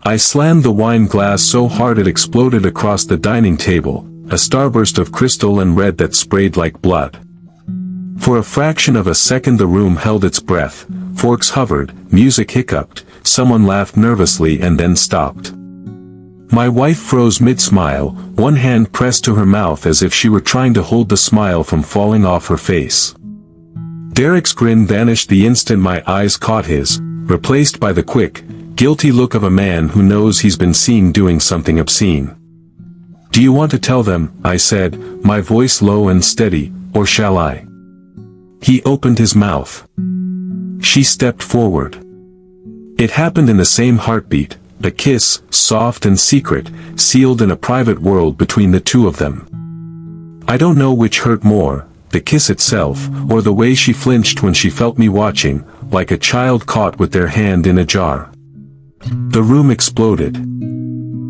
I slammed the wine glass so hard it exploded across the dining table, a starburst of crystal and red that sprayed like blood. For a fraction of a second the room held its breath, forks hovered, music hiccuped, someone laughed nervously and then stopped. My wife froze mid-smile, one hand pressed to her mouth as if she were trying to hold the smile from falling off her face. Derek's grin vanished the instant my eyes caught his, replaced by the quick, guilty look of a man who knows he's been seen doing something obscene. "Do you want to tell them," I said, my voice low and steady, "or shall I?" He opened his mouth. She stepped forward. It happened in the same heartbeat, a kiss, soft and secret, sealed in a private world between the two of them. I don't know which hurt more, the kiss itself, or the way she flinched when she felt me watching, like a child caught with their hand in a jar. The room exploded.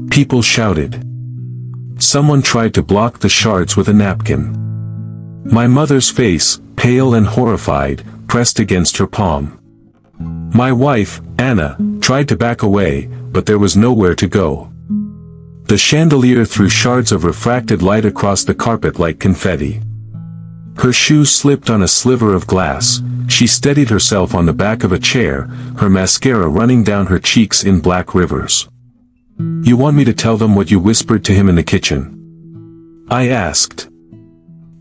People shouted. Someone tried to block the shards with a napkin. My mother's face, pale and horrified, pressed against her palm. My wife, Anna, tried to back away, but there was nowhere to go. The chandelier threw shards of refracted light across the carpet like confetti. Her shoe slipped on a sliver of glass. She steadied herself on the back of a chair, her mascara running down her cheeks in black rivers. "You want me to tell them what you whispered to him in the kitchen?" I asked.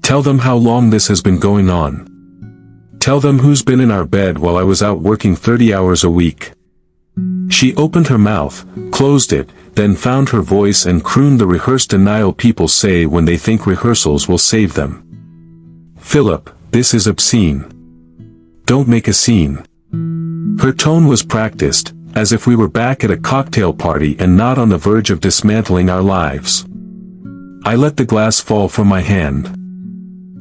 "Tell them how long this has been going on. Tell them who's been in our bed while I was out working 30 hours a week." She opened her mouth, closed it, then found her voice and crooned the rehearsed denial people say when they think rehearsals will save them. "Philip, this is obscene. Don't make a scene." Her tone was practiced, as if we were back at a cocktail party and not on the verge of dismantling our lives. I let the glass fall from my hand.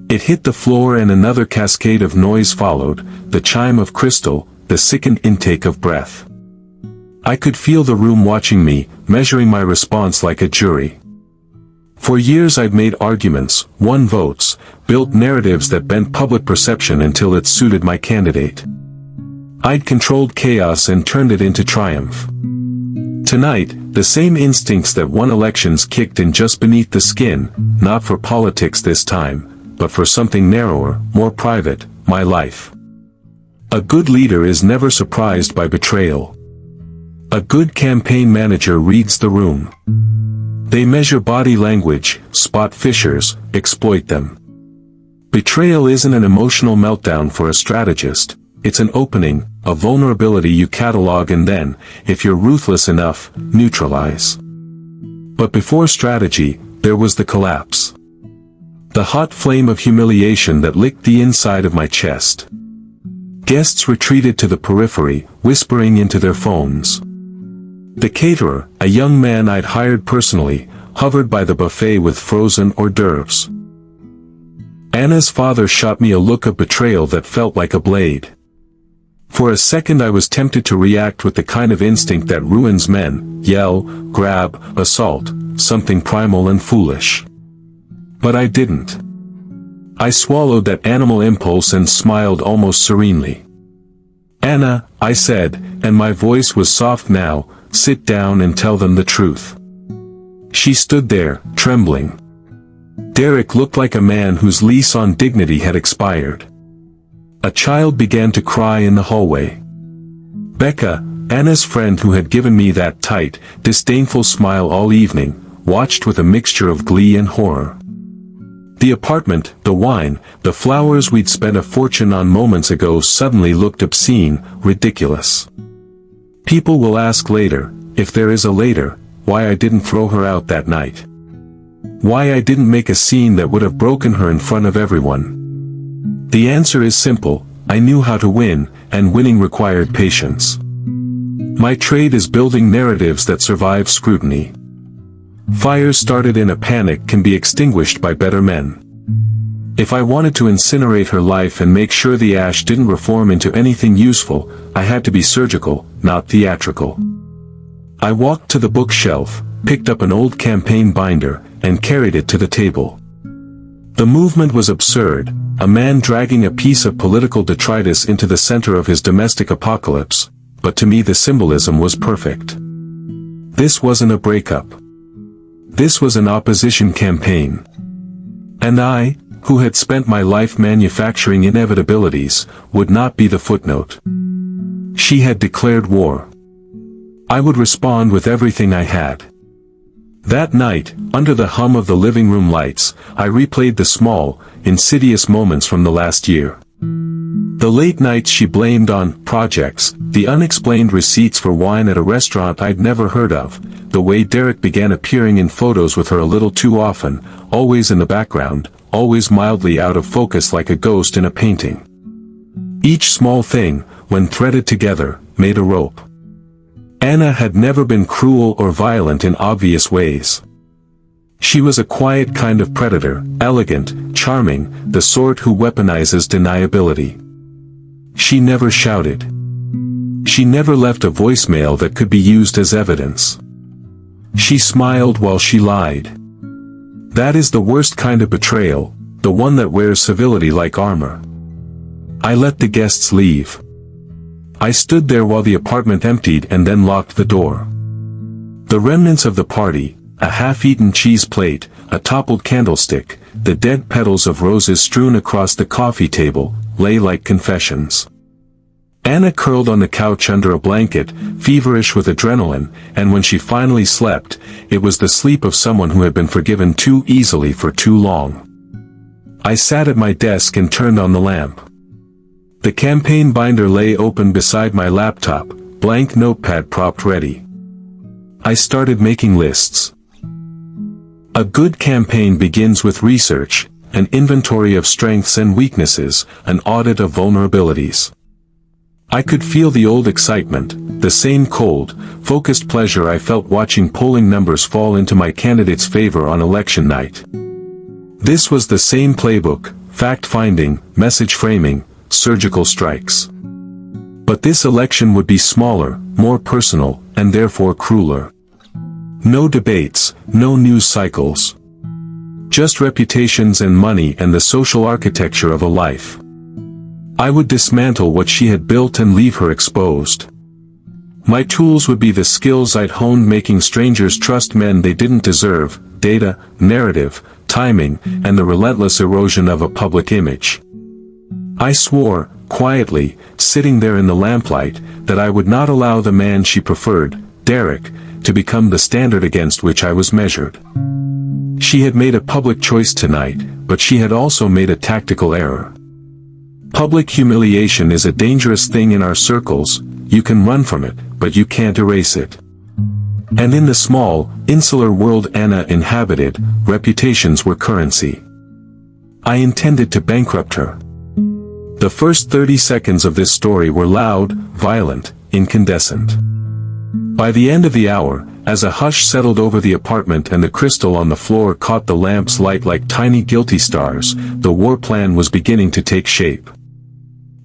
It hit the floor and another cascade of noise followed, the chime of crystal, the sickened intake of breath. I could feel the room watching me, measuring my response like a jury. For years I'd made arguments, won votes, built narratives that bent public perception until it suited my candidate. I'd controlled chaos and turned it into triumph. Tonight, the same instincts that won elections kicked in just beneath the skin, not for politics this time, but for something narrower, more private, my life. A good leader is never surprised by betrayal. A good campaign manager reads the room. They measure body language, spot fissures, exploit them. Betrayal isn't an emotional meltdown for a strategist, it's an opening, a vulnerability you catalog and then, if you're ruthless enough, neutralize. But before strategy, there was the collapse. The hot flame of humiliation that licked the inside of my chest. Guests retreated to the periphery, whispering into their phones. The caterer, a young man I'd hired personally, hovered by the buffet with frozen hors d'oeuvres. Anna's father shot me a look of betrayal that felt like a blade. For a second I was tempted to react with the kind of instinct that ruins men, yell, grab, assault, something primal and foolish. But I didn't. I swallowed that animal impulse and smiled almost serenely. "Anna," I said, and my voice was soft now, "sit down and tell them the truth." She stood there, trembling. Derek looked like a man whose lease on dignity had expired. A child began to cry in the hallway. Becca, Anna's friend who had given me that tight, disdainful smile all evening, watched with a mixture of glee and horror. The apartment, the wine, the flowers we'd spent a fortune on moments ago suddenly looked obscene, ridiculous. People will ask later, if there is a later, why I didn't throw her out that night. Why I didn't make a scene that would have broken her in front of everyone. The answer is simple: I knew how to win, and winning required patience. My trade is building narratives that survive scrutiny. Fires started in a panic can be extinguished by better men. If I wanted to incinerate her life and make sure the ash didn't reform into anything useful, I had to be surgical, not theatrical. I walked to the bookshelf, picked up an old campaign binder, and carried it to the table. The movement was absurd, a man dragging a piece of political detritus into the center of his domestic apocalypse, but to me the symbolism was perfect. This wasn't a breakup. This was an opposition campaign. And I, who had spent my life manufacturing inevitabilities, would not be the footnote. She had declared war. I would respond with everything I had. That night, under the hum of the living room lights, I replayed the small, insidious moments from the last year. The late nights she blamed on projects, the unexplained receipts for wine at a restaurant I'd never heard of, the way Derek began appearing in photos with her a little too often, always in the background, always mildly out of focus like a ghost in a painting. Each small thing, when threaded together, made a rope. Anna had never been cruel or violent in obvious ways. She was a quiet kind of predator, elegant, charming, the sort who weaponizes deniability. She never shouted. She never left a voicemail that could be used as evidence. She smiled while she lied. That is the worst kind of betrayal, the one that wears civility like armor. I let the guests leave. I stood there while the apartment emptied and then locked the door. The remnants of the party, a half-eaten cheese plate, a toppled candlestick, the dead petals of roses strewn across the coffee table, lay like confessions. Anna curled on the couch under a blanket, feverish with adrenaline, and when she finally slept, it was the sleep of someone who had been forgiven too easily for too long. I sat at my desk and turned on the lamp. The campaign binder lay open beside my laptop, blank notepad propped ready. I started making lists. A good campaign begins with research, an inventory of strengths and weaknesses, an audit of vulnerabilities. I could feel the old excitement, the same cold, focused pleasure I felt watching polling numbers fall into my candidate's favor on election night. This was the same playbook, fact-finding, message framing, surgical strikes. But this election would be smaller, more personal, and therefore crueler. No debates, no news cycles. Just reputations and money and the social architecture of a life. I would dismantle what she had built and leave her exposed. My tools would be the skills I'd honed making strangers trust men they didn't deserve, data, narrative, timing, and the relentless erosion of a public image. I swore, quietly, sitting there in the lamplight, that I would not allow the man she preferred, Derek, to become the standard against which I was measured. She had made a public choice tonight, but she had also made a tactical error. Public humiliation is a dangerous thing in our circles. You can run from it, but you can't erase it. And in the small, insular world Anna inhabited, reputations were currency. I intended to bankrupt her. The first 30 seconds of this story were loud, violent, incandescent. By the end of the hour, as a hush settled over the apartment and the crystal on the floor caught the lamp's light like tiny guilty stars, the war plan was beginning to take shape.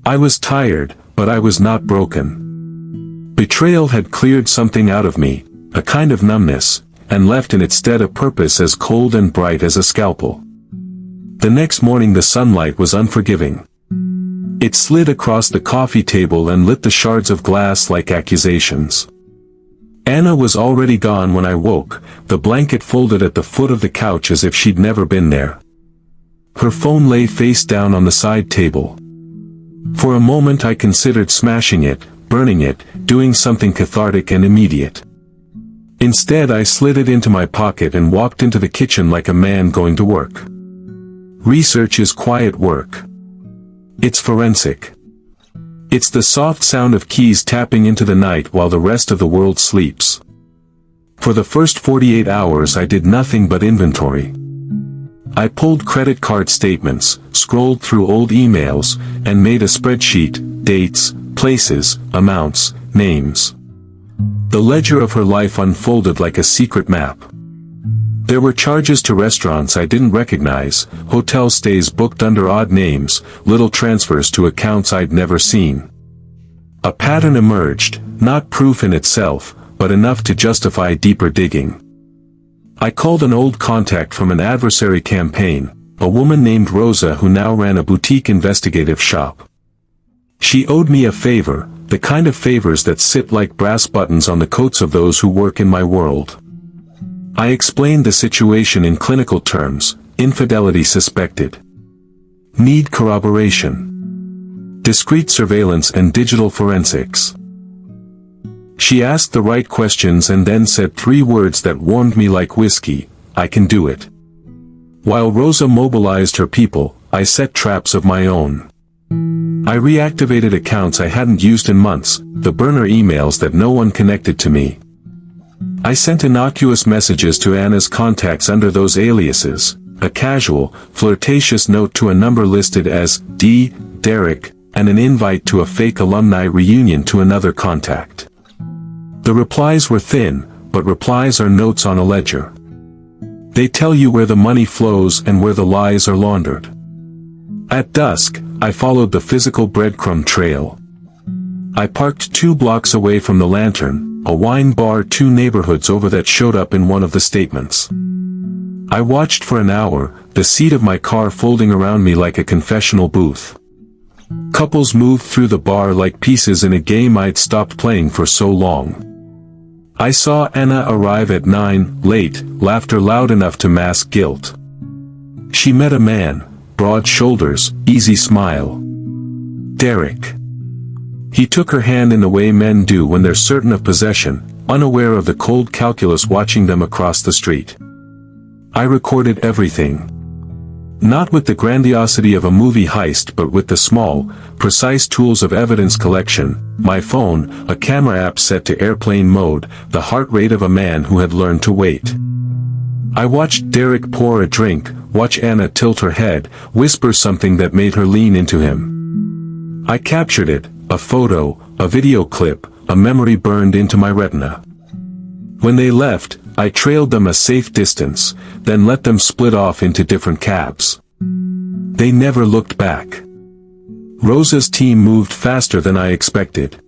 I was tired, but I was not broken. Betrayal had cleared something out of me, a kind of numbness, and left in its stead a purpose as cold and bright as a scalpel. The next morning the sunlight was unforgiving. It slid across the coffee table and lit the shards of glass like accusations. Anna was already gone when I woke, the blanket folded at the foot of the couch as if she'd never been there. Her phone lay face down on the side table. For a moment I considered smashing it, burning it, doing something cathartic and immediate. Instead I slid it into my pocket and walked into the kitchen like a man going to work. Research is quiet work. It's forensic. It's the soft sound of keys tapping into the night while the rest of the world sleeps. For the first 48 hours I did nothing but inventory. I pulled credit card statements, scrolled through old emails, and made a spreadsheet, dates, places, amounts, names. The ledger of her life unfolded like a secret map. There were charges to restaurants I didn't recognize, hotel stays booked under odd names, little transfers to accounts I'd never seen. A pattern emerged, not proof in itself, but enough to justify deeper digging. I called an old contact from an adversary campaign, a woman named Rosa who now ran a boutique investigative shop. She owed me a favor, the kind of favors that sit like brass buttons on the coats of those who work in my world. I explained the situation in clinical terms: infidelity suspected. Need corroboration. Discreet surveillance and digital forensics. She asked the right questions and then said 3 words that warmed me like whiskey: I can do it. While Rosa mobilized her people, I set traps of my own. I reactivated accounts I hadn't used in months, the burner emails that no one connected to me. I sent innocuous messages to Anna's contacts under those aliases, a casual, flirtatious note to a number listed as D. Derek, and an invite to a fake alumni reunion to another contact. The replies were thin, but replies are notes on a ledger. They tell you where the money flows and where the lies are laundered. At dusk, I followed the physical breadcrumb trail. I parked 2 blocks away from the Lantern, a wine bar 2 neighborhoods over that showed up in one of the statements. I watched for an hour, the seat of my car folding around me like a confessional booth. Couples moved through the bar like pieces in a game I'd stopped playing for so long. I saw Anna arrive at 9, late, laughter loud enough to mask guilt. She met a man, broad shoulders, easy smile. Derek. He took her hand in the way men do when they're certain of possession, unaware of the cold calculus watching them across the street. I recorded everything. Not with the grandiosity of a movie heist but with the small, precise tools of evidence collection: my phone, a camera app set to airplane mode, the heart rate of a man who had learned to wait. I watched Derek pour a drink, watch Anna tilt her head, whisper something that made her lean into him. I captured it, a photo, a video clip, a memory burned into my retina. When they left, I trailed them a safe distance, then let them split off into different cabs. They never looked back. Rosa's team moved faster than I expected.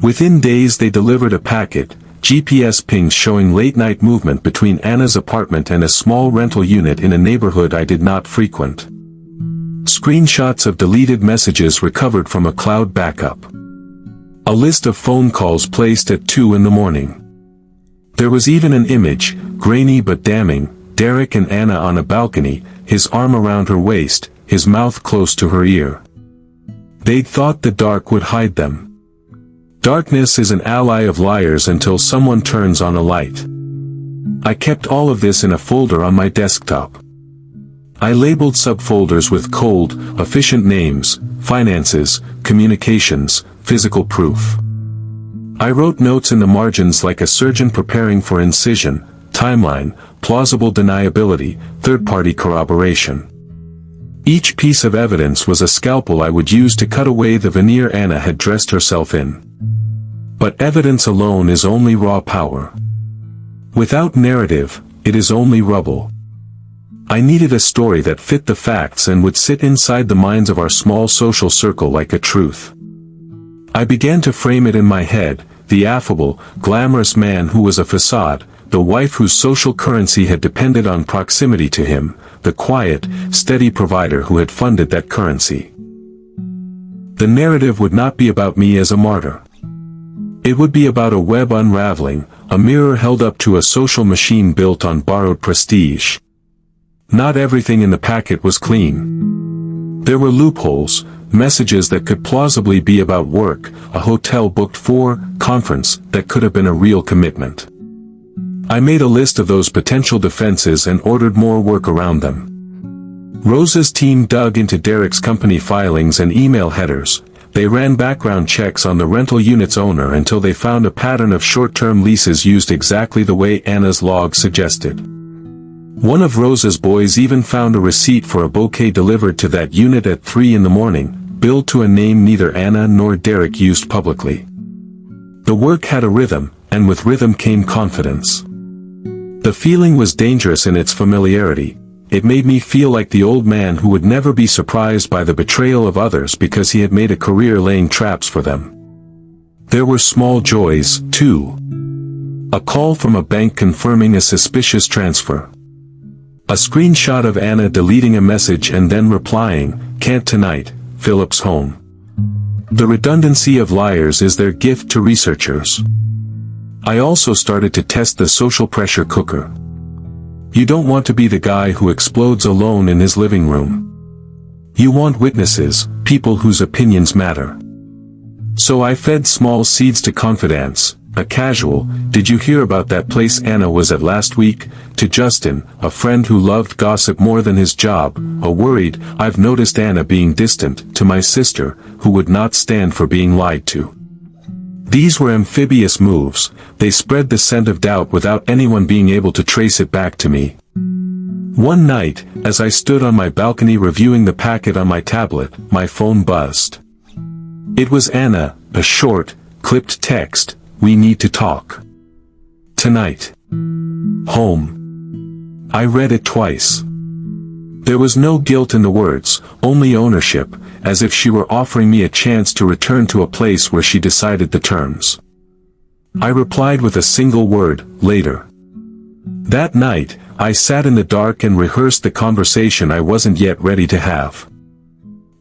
Within days they delivered a packet, GPS pings showing late-night movement between Anna's apartment and a small rental unit in a neighborhood I did not frequent. Screenshots of deleted messages recovered from a cloud backup. A list of phone calls placed at 2 in the morning. There was even an image, grainy but damning: Derek and Anna on a balcony, his arm around her waist, his mouth close to her ear. They'd thought the dark would hide them. Darkness is an ally of liars until someone turns on a light. I kept all of this in a folder on my desktop. I labeled subfolders with cold, efficient names: finances, communications, physical proof. I wrote notes in the margins like a surgeon preparing for incision: timeline, plausible deniability, third-party corroboration. Each piece of evidence was a scalpel I would use to cut away the veneer Anna had dressed herself in. But evidence alone is only raw power. Without narrative, it is only rubble. I needed a story that fit the facts and would sit inside the minds of our small social circle like a truth. I began to frame it in my head: the affable, glamorous man who was a facade, the wife whose social currency had depended on proximity to him, the quiet, steady provider who had funded that currency. The narrative would not be about me as a martyr. It would be about a web unraveling, a mirror held up to a social machine built on borrowed prestige. Not everything in the packet was clean. There were loopholes, messages that could plausibly be about work, a hotel booked for, conference that could have been a real commitment. I made a list of those potential defenses and ordered more work around them. Rosa's team dug into Derek's company filings and email headers. They ran background checks on the rental unit's owner until they found a pattern of short-term leases used exactly the way Anna's log suggested. One of Rosa's boys even found a receipt for a bouquet delivered to that unit at 3 in the morning, billed to a name neither Anna nor Derek used publicly. The work had a rhythm, and with rhythm came confidence. The feeling was dangerous in its familiarity. It made me feel like the old man who would never be surprised by the betrayal of others because he had made a career laying traps for them. There were small joys, too. A call from a bank confirming a suspicious transfer. A screenshot of Anna deleting a message and then replying, "Can't tonight, Philip's home." The redundancy of liars is their gift to researchers. I also started to test the social pressure cooker. You don't want to be the guy who explodes alone in his living room. You want witnesses, people whose opinions matter. So I fed small seeds to confidence, a casual, "Did you hear about that place Anna was at last week?" to Justin, a friend who loved gossip more than his job, a worried, "I've noticed Anna being distant," to my sister, who would not stand for being lied to. These were amphibious moves. They spread the scent of doubt without anyone being able to trace it back to me. One night, as I stood on my balcony reviewing the packet on my tablet, my phone buzzed. It was Anna, a short, clipped text, "We need to talk. Tonight. Home." I read it twice. There was no guilt in the words, only ownership, as if she were offering me a chance to return to a place where she decided the terms. I replied with a single word, "Later." That night, I sat in the dark and rehearsed the conversation I wasn't yet ready to have.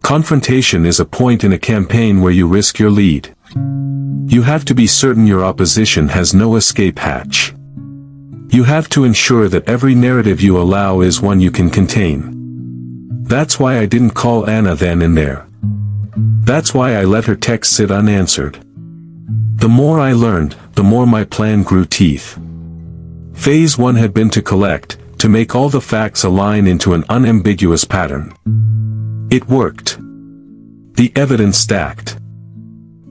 Confrontation is a point in a campaign where you risk your lead. You have to be certain your opposition has no escape hatch. You have to ensure that every narrative you allow is one you can contain. That's why I didn't call Anna then and there. That's why I let her text sit unanswered. The more I learned, the more my plan grew teeth. Phase 1 had been to collect, to make all the facts align into an unambiguous pattern. It worked. The evidence stacked.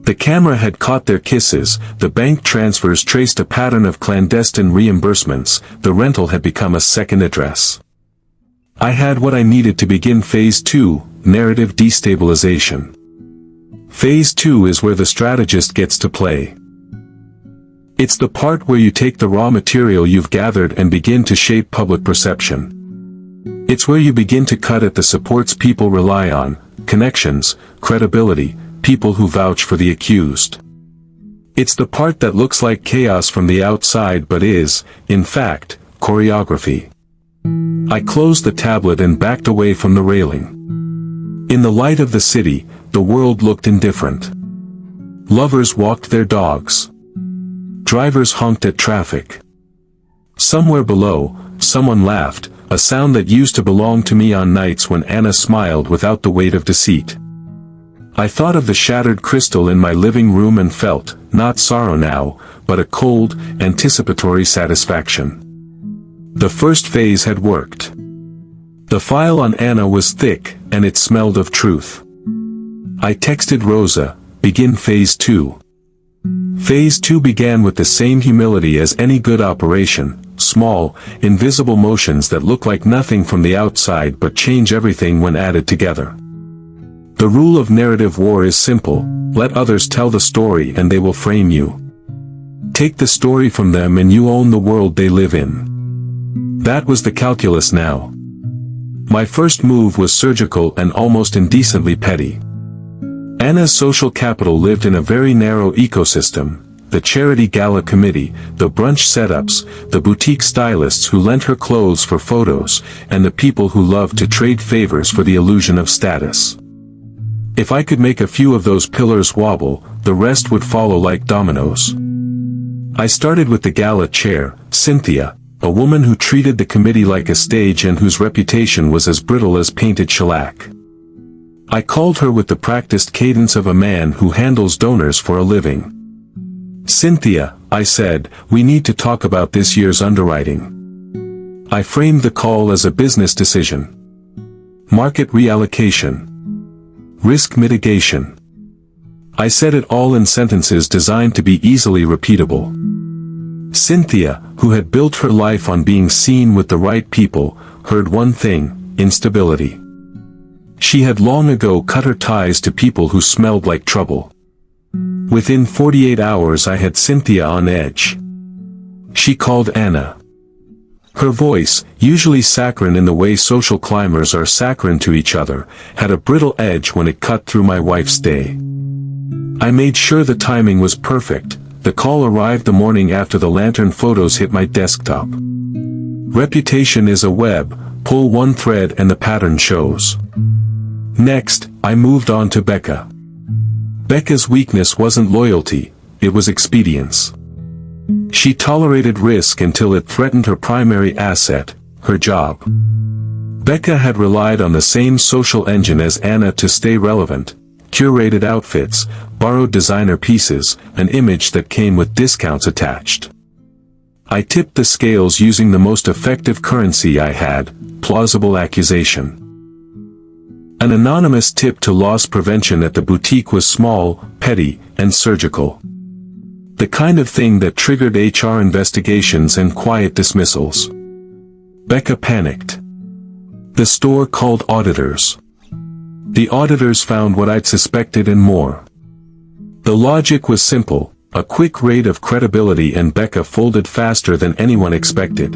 The camera had caught their kisses, the bank transfers traced a pattern of clandestine reimbursements, the rental had become a second address. I had what I needed to begin Phase 2, narrative destabilization. Phase 2 is where the strategist gets to play. It's the part where you take the raw material you've gathered and begin to shape public perception. It's where you begin to cut at the supports people rely on, connections, credibility, people who vouch for the accused. It's the part that looks like chaos from the outside but is, in fact, choreography. I closed the tablet and backed away from the railing. In the light of the city, the world looked indifferent. Lovers walked their dogs. Drivers honked at traffic. Somewhere below, someone laughed, a sound that used to belong to me on nights when Anna smiled without the weight of deceit. I thought of the shattered crystal in my living room and felt, not sorrow now, but a cold, anticipatory satisfaction. The first phase had worked. The file on Anna was thick, and it smelled of truth. I texted Rosa, "Begin Phase 2. Phase 2 began with the same humility as any good operation, small, invisible motions that look like nothing from the outside but change everything when added together. The rule of narrative war is simple: let others tell the story and they will frame you. Take the story from them and you own the world they live in. That was the calculus now. My first move was surgical and almost indecently petty. Anna's social capital lived in a very narrow ecosystem: the charity gala committee, the brunch setups, the boutique stylists who lent her clothes for photos, and the people who loved to trade favors for the illusion of status. If I could make a few of those pillars wobble, the rest would follow like dominoes. I started with the gala chair, Cynthia, a woman who treated the committee like a stage and whose reputation was as brittle as painted shellac. I called her with the practiced cadence of a man who handles donors for a living. "Cynthia," I said, "we need to talk about this year's underwriting." I framed the call as a business decision. Market reallocation. Risk mitigation. I said it all in sentences designed to be easily repeatable. Cynthia, who had built her life on being seen with the right people, heard one thing: instability. She had long ago cut her ties to people who smelled like trouble. Within 48 hours I had Cynthia on edge. She called Anna. Her voice, usually saccharine in the way social climbers are saccharine to each other, had a brittle edge when it cut through my wife's day. I made sure the timing was perfect. The call arrived the morning after the lantern photos hit my desktop. Reputation is a web, pull one thread and the pattern shows. Next, I moved on to Becca. Becca's weakness wasn't loyalty, it was expedience. She tolerated risk until it threatened her primary asset, her job. Becca had relied on the same social engine as Anna to stay relevant: curated outfits, borrowed designer pieces, an image that came with discounts attached. I tipped the scales using the most effective currency I had: plausible accusation. An anonymous tip to loss prevention at the boutique was small, petty, and surgical. The kind of thing that triggered HR investigations and quiet dismissals. Becca panicked. The store called auditors. The auditors found what I'd suspected and more. The logic was simple: a quick raid of credibility and Becca folded faster than anyone expected.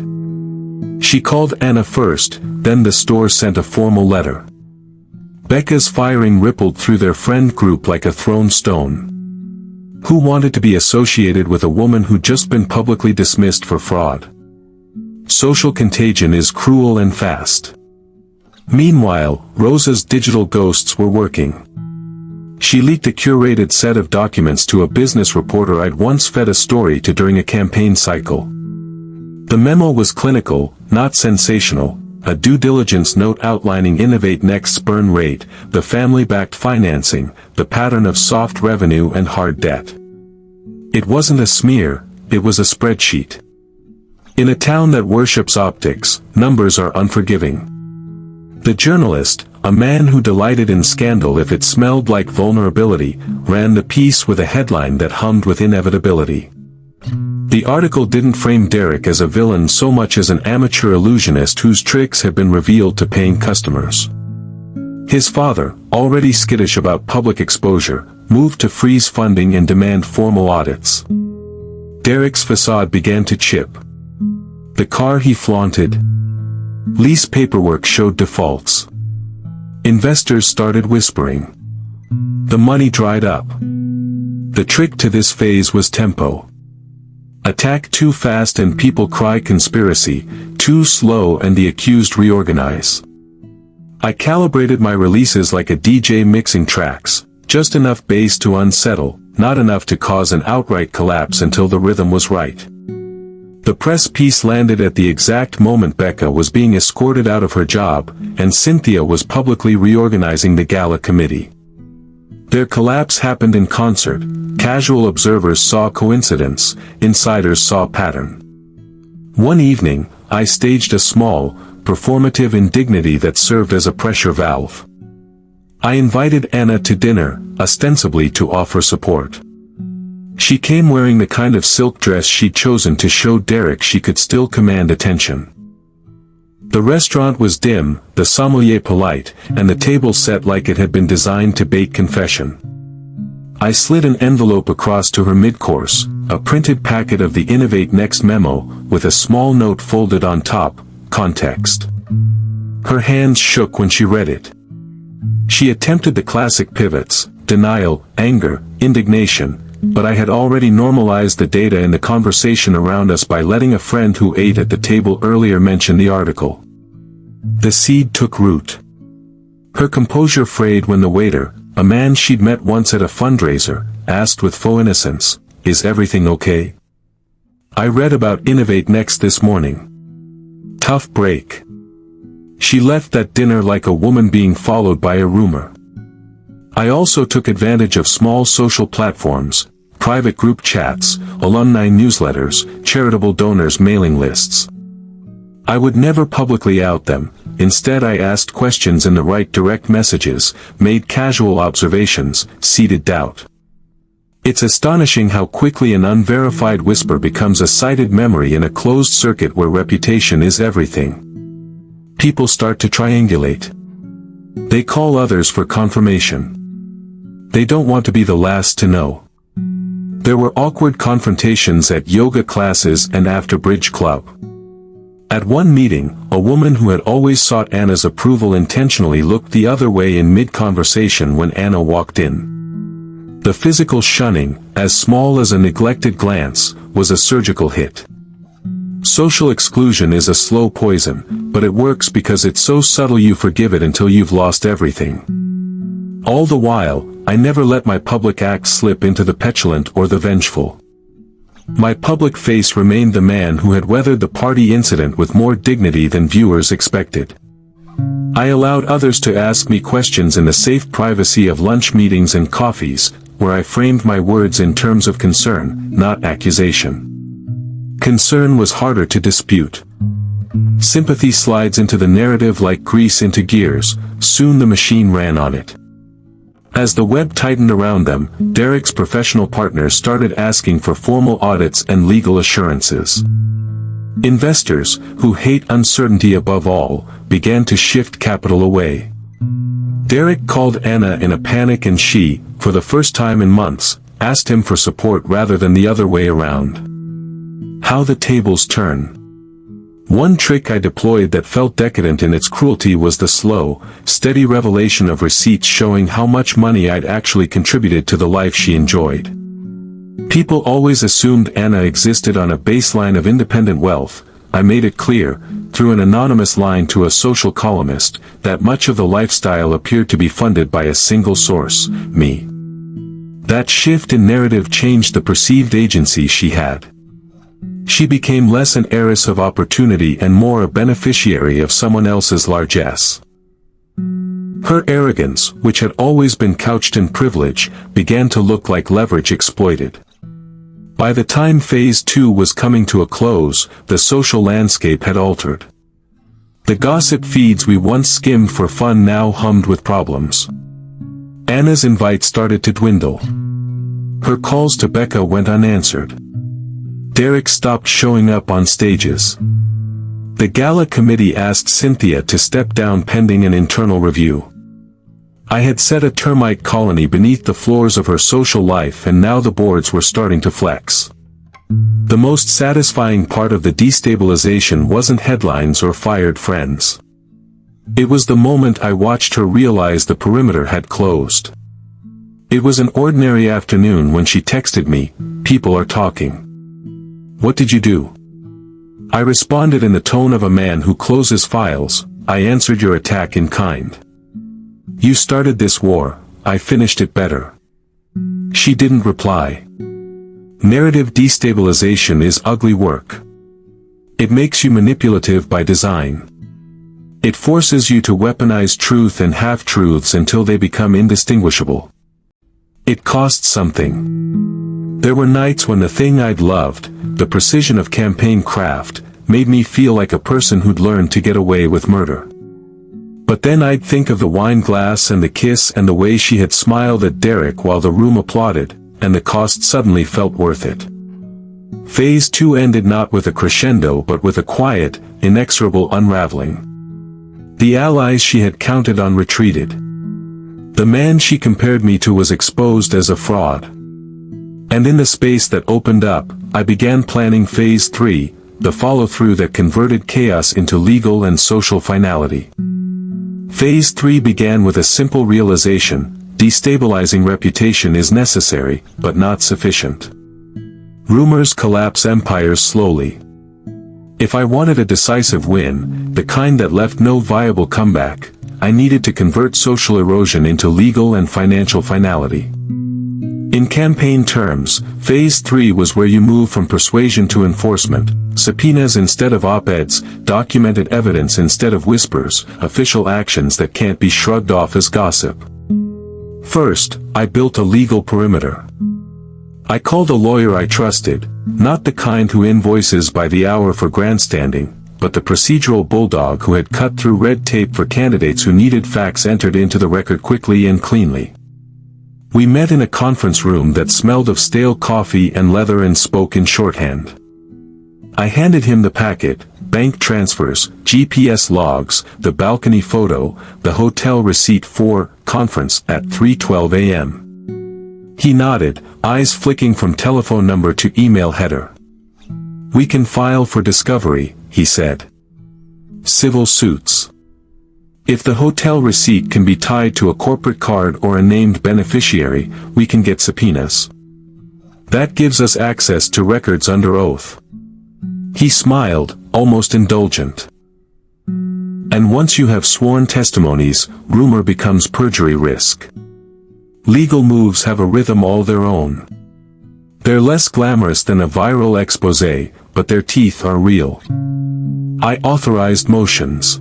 She called Anna first, then the store sent a formal letter. Becca's firing rippled through their friend group like a thrown stone. Who wanted to be associated with a woman who'd just been publicly dismissed for fraud? Social contagion is cruel and fast. Meanwhile, Rosa's digital ghosts were working. She leaked a curated set of documents to a business reporter I'd once fed a story to during a campaign cycle. The memo was clinical, not sensational: a due diligence note outlining Innovate Next's burn rate, the family-backed financing, the pattern of soft revenue and hard debt. It wasn't a smear, it was a spreadsheet. In a town that worships optics, numbers are unforgiving. The journalist, a man who delighted in scandal if it smelled like vulnerability, ran the piece with a headline that hummed with inevitability. The article didn't frame Derek as a villain so much as an amateur illusionist whose tricks had been revealed to paying customers. His father, already skittish about public exposure, moved to freeze funding and demand formal audits. Derek's facade began to chip. The car he flaunted. Lease paperwork showed defaults. Investors started whispering. The money dried up. The trick to this phase was tempo. Attack too fast and people cry conspiracy, too slow and the accused reorganize. I calibrated my releases like a DJ mixing tracks, just enough bass to unsettle, not enough to cause an outright collapse until the rhythm was right. The press piece landed at the exact moment Becca was being escorted out of her job, and Cynthia was publicly reorganizing the gala committee. Their collapse happened in concert. Casual observers saw coincidence, insiders saw pattern. One evening, I staged a small, performative indignity that served as a pressure valve. I invited Anna to dinner, ostensibly to offer support. She came wearing the kind of silk dress she'd chosen to show Derek she could still command attention. The restaurant was dim, the sommelier polite, and the table set like it had been designed to bait confession. I slid an envelope across to her mid-course, a printed packet of the Innovate Next memo, with a small note folded on top: context. Her hands shook when she read it. She attempted the classic pivots: denial, anger, indignation, but I had already normalized the data in the conversation around us by letting a friend who ate at the table earlier mention the article. The seed took root. Her composure frayed when the waiter, a man she'd met once at a fundraiser, asked with faux innocence, "Is everything okay?" "I read about Innovate Next this morning." Tough break. She left that dinner like a woman being followed by a rumor. I also took advantage of small social platforms, private group chats, alumni newsletters, charitable donors mailing lists. I would never publicly out them. Instead I asked questions in the right direct messages, made casual observations, seeded doubt. It's astonishing how quickly an unverified whisper becomes a cited memory in a closed circuit where reputation is everything. People start to triangulate. They call others for confirmation. They don't want to be the last to know. There were awkward confrontations at yoga classes and after bridge club. At one meeting, a woman who had always sought Anna's approval intentionally looked the other way in mid-conversation when Anna walked in. The physical shunning, as small as a neglected glance, was a surgical hit. Social exclusion is a slow poison, but it works because it's so subtle you forgive it until you've lost everything. All the while, I never let my public act slip into the petulant or the vengeful. My public face remained the man who had weathered the party incident with more dignity than viewers expected. I allowed others to ask me questions in the safe privacy of lunch meetings and coffees, where I framed my words in terms of concern, not accusation. Concern was harder to dispute. Sympathy slides into the narrative like grease into gears, soon the machine ran on it. As the web tightened around them, Derek's professional partners started asking for formal audits and legal assurances. Investors, who hate uncertainty above all, began to shift capital away. Derek called Anna in a panic and she, for the first time in months, asked him for support rather than the other way around. How the tables turn. One trick I deployed that felt decadent in its cruelty was the slow, steady revelation of receipts showing how much money I'd actually contributed to the life she enjoyed. People always assumed Anna existed on a baseline of independent wealth. I made it clear, through an anonymous line to a social columnist, that much of the lifestyle appeared to be funded by a single source, me. That shift in narrative changed the perceived agency she had. She became less an heiress of opportunity and more a beneficiary of someone else's largesse. Her arrogance, which had always been couched in privilege, began to look like leverage exploited. By the time Phase 2 was coming to a close, the social landscape had altered. The gossip feeds we once skimmed for fun now hummed with problems. Anna's invites started to dwindle. Her calls to Becca went unanswered. Derek stopped showing up on stages. The gala committee asked Cynthia to step down pending an internal review. I had set a termite colony beneath the floors of her social life and now the boards were starting to flex. The most satisfying part of the destabilization wasn't headlines or fired friends. It was the moment I watched her realize the perimeter had closed. It was an ordinary afternoon when she texted me, "People are talking. What did you do?" I responded in the tone of a man who closes files, "I answered your attack in kind. You started this war, I finished it better." She didn't reply. Narrative destabilization is ugly work. It makes you manipulative by design. It forces you to weaponize truth and half-truths until they become indistinguishable. It costs something. There were nights when the thing I'd loved, the precision of campaign craft, made me feel like a person who'd learned to get away with murder. But then I'd think of the wine glass and the kiss and the way she had smiled at Derek while the room applauded, and the cost suddenly felt worth it. Phase 2 ended not with a crescendo but with a quiet, inexorable unraveling. The allies she had counted on retreated. The man she compared me to was exposed as a fraud. And in the space that opened up, I began planning Phase 3, the follow-through that converted chaos into legal and social finality. Phase 3 began with a simple realization: destabilizing reputation is necessary, but not sufficient. Rumors collapse empires slowly. If I wanted a decisive win, the kind that left no viable comeback, I needed to convert social erosion into legal and financial finality. In campaign terms, Phase 3 was where you move from persuasion to enforcement, subpoenas instead of op-eds, documented evidence instead of whispers, official actions that can't be shrugged off as gossip. First, I built a legal perimeter. I called a lawyer I trusted, not the kind who invoices by the hour for grandstanding, but the procedural bulldog who had cut through red tape for candidates who needed facts entered into the record quickly and cleanly. We met in a conference room that smelled of stale coffee and leather and spoke in shorthand. I handed him the packet: bank transfers, GPS logs, the balcony photo, the hotel receipt for conference at 3:12 a.m. He nodded, eyes flicking from telephone number to email header. "We can file for discovery," he said. "Civil suits. If the hotel receipt can be tied to a corporate card or a named beneficiary, we can get subpoenas. That gives us access to records under oath." He smiled, almost indulgent. "And once you have sworn testimonies, rumor becomes perjury risk. Legal moves have a rhythm all their own. They're less glamorous than a viral exposé, but their teeth are real. I authorized motions.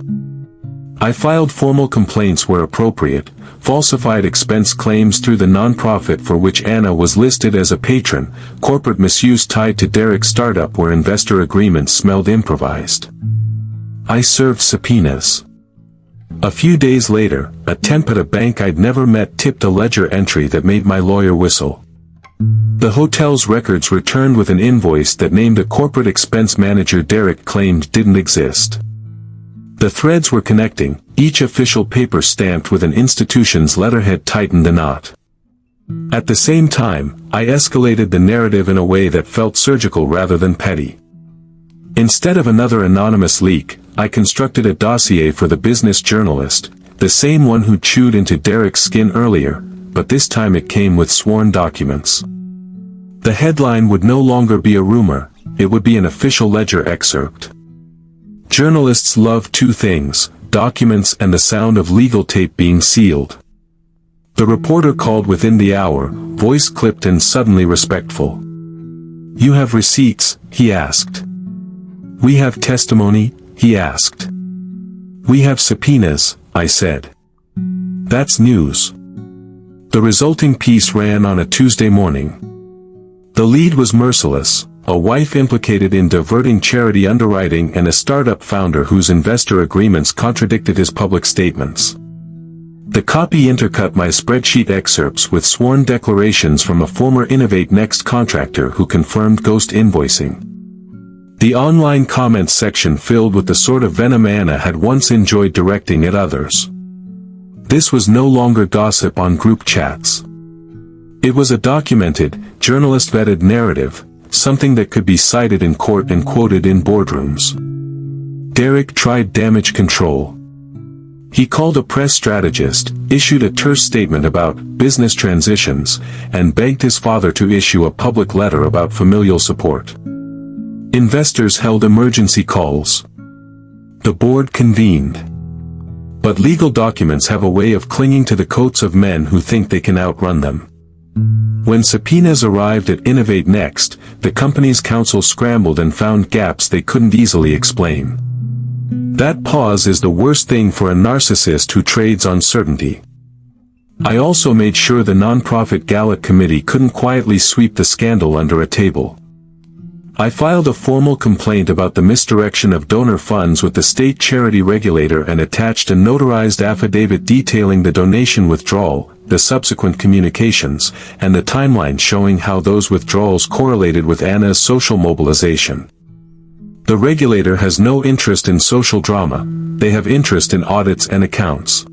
I filed formal complaints where appropriate, falsified expense claims through the nonprofit for which Anna was listed as a patron, corporate misuse tied to Derek's startup where investor agreements smelled improvised. I served subpoenas. A few days later, a temp at a bank I'd never met tipped a ledger entry that made my lawyer whistle. The hotel's records returned with an invoice that named a corporate expense manager Derek claimed didn't exist. The threads were connecting, each official paper stamped with an institution's letterhead tightened a knot. At the same time, I escalated the narrative in a way that felt surgical rather than petty. Instead of another anonymous leak, I constructed a dossier for the business journalist, the same one who chewed into Derek's skin earlier, but this time it came with sworn documents. The headline would no longer be a rumor, it would be an official ledger excerpt. Journalists love two things, documents and the sound of legal tape being sealed. The reporter called within the hour, voice clipped and suddenly respectful. "You have receipts?" he asked. "We have testimony?" he asked. "We have subpoenas," I said. "That's news." The resulting piece ran on a Tuesday morning. The lead was merciless. A wife implicated in diverting charity underwriting and a startup founder whose investor agreements contradicted his public statements. The copy intercut my spreadsheet excerpts with sworn declarations from a former Innovate Next contractor who confirmed ghost invoicing. The online comments section filled with the sort of venom Anna had once enjoyed directing at others. This was no longer gossip on group chats. It was a documented, journalist-vetted narrative, something that could be cited in court and quoted in boardrooms. Derek tried damage control. He called a press strategist, issued a terse statement about business transitions, and begged his father to issue a public letter about familial support. Investors held emergency calls. The board convened. But legal documents have a way of clinging to the coats of men who think they can outrun them. When subpoenas arrived at Innovate Next, the company's counsel scrambled and found gaps they couldn't easily explain. That pause is the worst thing for a narcissist who trades on certainty. I also made sure the nonprofit Gallup committee couldn't quietly sweep the scandal under a table. I filed a formal complaint about the misdirection of donor funds with the state charity regulator and attached a notarized affidavit detailing the donation withdrawal, the subsequent communications, and the timeline showing how those withdrawals correlated with Anna's social mobilization. The regulator has no interest in social drama, they have interest in audits and accounts.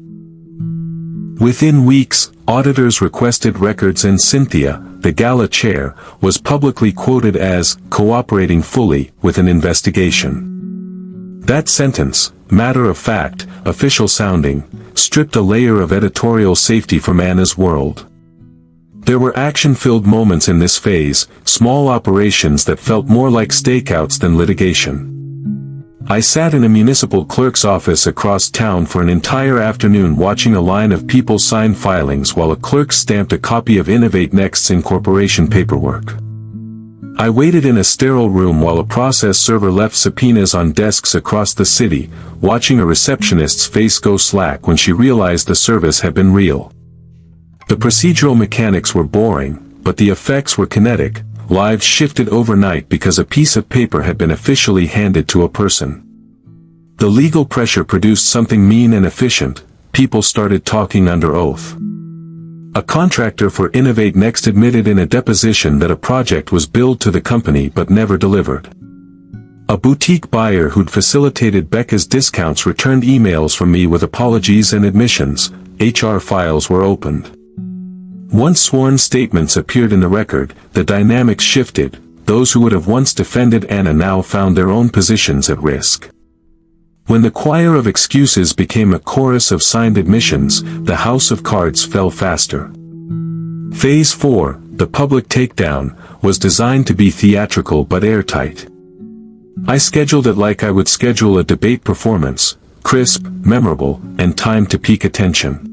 Within weeks, auditors requested records and Cynthia, the gala chair, was publicly quoted as cooperating fully with an investigation. That sentence, matter of fact, official sounding, stripped a layer of editorial safety from Anna's world. There were action-filled moments in this phase, small operations that felt more like stakeouts than litigation. I sat in a municipal clerk's office across town for an entire afternoon watching a line of people sign filings while a clerk stamped a copy of Innovate Next's incorporation paperwork. I waited in a sterile room while a process server left subpoenas on desks across the city, watching a receptionist's face go slack when she realized the service had been real. The procedural mechanics were boring, but the effects were kinetic. Lives shifted overnight because a piece of paper had been officially handed to a person. The legal pressure produced something mean and efficient. People started talking under oath. A contractor for Innovate Next admitted in a deposition that a project was billed to the company but never delivered. A boutique buyer who'd facilitated Becca's discounts returned emails from me with apologies and admissions. HR files were opened. Once sworn statements appeared in the record, the dynamics shifted. Those who would have once defended Anna now found their own positions at risk. When the choir of excuses became a chorus of signed admissions, the house of cards fell faster. Phase 4, the public takedown, was designed to be theatrical but airtight. I scheduled it like I would schedule a debate performance, crisp, memorable, and timed to peak attention.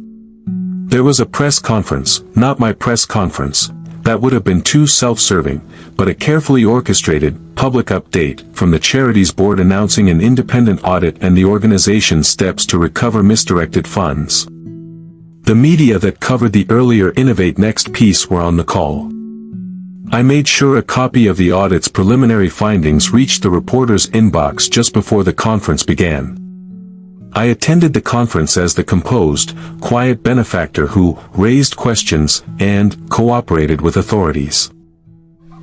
There was a press conference, not my press conference. That would have been too self-serving, but a carefully orchestrated, public update from the charities board announcing an independent audit and the organization's steps to recover misdirected funds. The media that covered the earlier Innovate Next piece were on the call. I made sure a copy of the audit's preliminary findings reached the reporter's inbox just before the conference began. I attended the conference as the composed, quiet benefactor who raised questions and cooperated with authorities.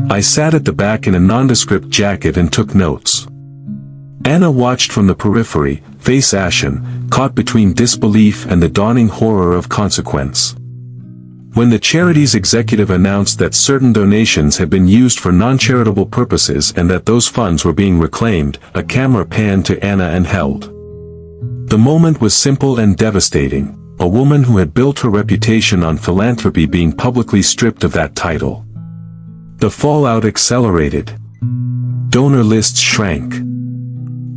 I sat at the back in a nondescript jacket and took notes. Anna watched from the periphery, face ashen, caught between disbelief and the dawning horror of consequence. When the charity's executive announced that certain donations had been used for non-charitable purposes and that those funds were being reclaimed, a camera panned to Anna and held. The moment was simple and devastating, a woman who had built her reputation on philanthropy being publicly stripped of that title. The fallout accelerated. Donor lists shrank.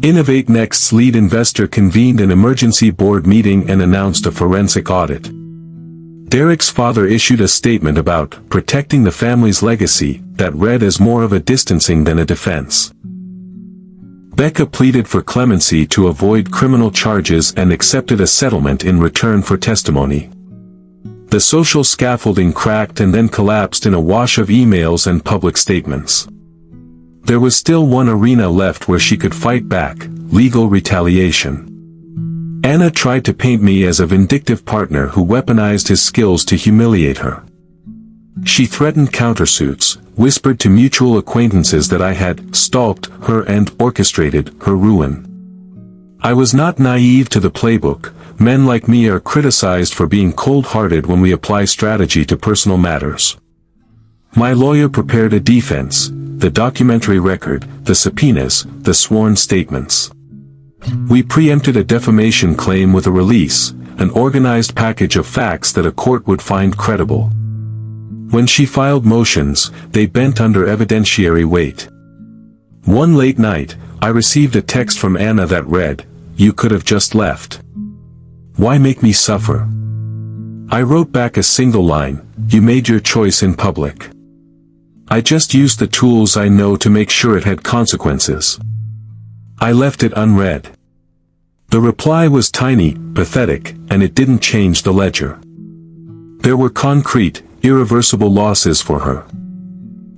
Innovate Next's lead investor convened an emergency board meeting and announced a forensic audit. Derek's father issued a statement about protecting the family's legacy that read as more of a distancing than a defense. Becca pleaded for clemency to avoid criminal charges and accepted a settlement in return for testimony. The social scaffolding cracked and then collapsed in a wash of emails and public statements. There was still one arena left where she could fight back, legal retaliation. Anna tried to paint me as a vindictive partner who weaponized his skills to humiliate her. She threatened countersuits, whispered to mutual acquaintances that I had stalked her and orchestrated her ruin. I was not naive to the playbook. Men like me are criticized for being cold-hearted when we apply strategy to personal matters. My lawyer prepared a defense, the documentary record, the subpoenas, the sworn statements. We preempted a defamation claim with a release, an organized package of facts that a court would find credible. When she filed motions, they bent under evidentiary weight. One late night, I received a text from Anna that read, "You could have just left. Why make me suffer?" I wrote back a single line, "You made your choice in public. I just used the tools I know to make sure it had consequences." I left it unread. The reply was tiny, pathetic, and it didn't change the ledger. There were concrete, irreversible losses for her.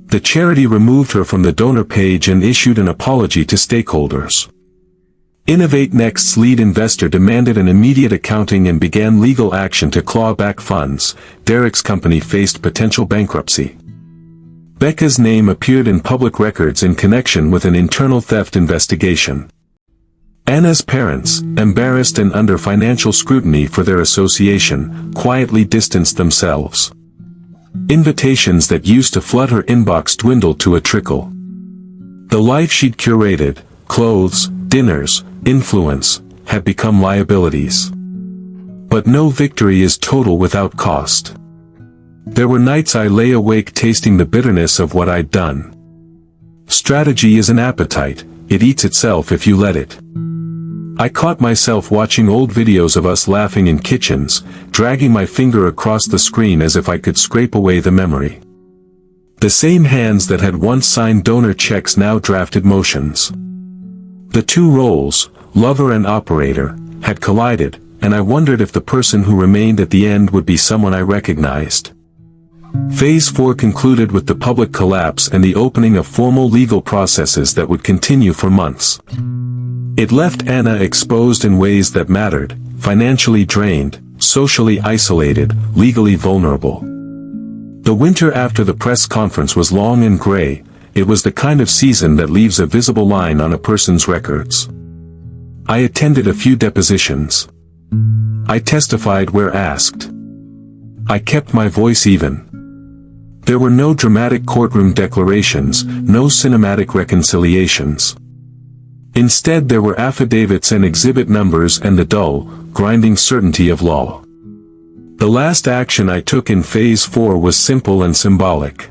The charity removed her from the donor page and issued an apology to stakeholders. Innovate Next's lead investor demanded an immediate accounting and began legal action to claw back funds. Derek's company faced potential bankruptcy. Becca's name appeared in public records in connection with an internal theft investigation. Anna's parents, embarrassed and under financial scrutiny for their association, quietly distanced themselves. Invitations that used to flood her inbox dwindled to a trickle. The life she'd curated, clothes, dinners, influence, had become liabilities. But no victory is total without cost. There were nights I lay awake tasting the bitterness of what I'd done. Strategy is an appetite, it eats itself if you let it. I caught myself watching old videos of us laughing in kitchens, dragging my finger across the screen as if I could scrape away the memory. The same hands that had once signed donor checks now drafted motions. The two roles, lover and operator, had collided, and I wondered if the person who remained at the end would be someone I recognized. Phase 4 concluded with the public collapse and the opening of formal legal processes that would continue for months. It left Anna exposed in ways that mattered, financially drained, socially isolated, legally vulnerable. The winter after the press conference was long and gray. It was the kind of season that leaves a visible line on a person's records. I attended a few depositions. I testified where asked. I kept my voice even. There were no dramatic courtroom declarations, no cinematic reconciliations. Instead there were affidavits and exhibit numbers and the dull, grinding certainty of law. The last action I took in Phase 4 was simple and symbolic.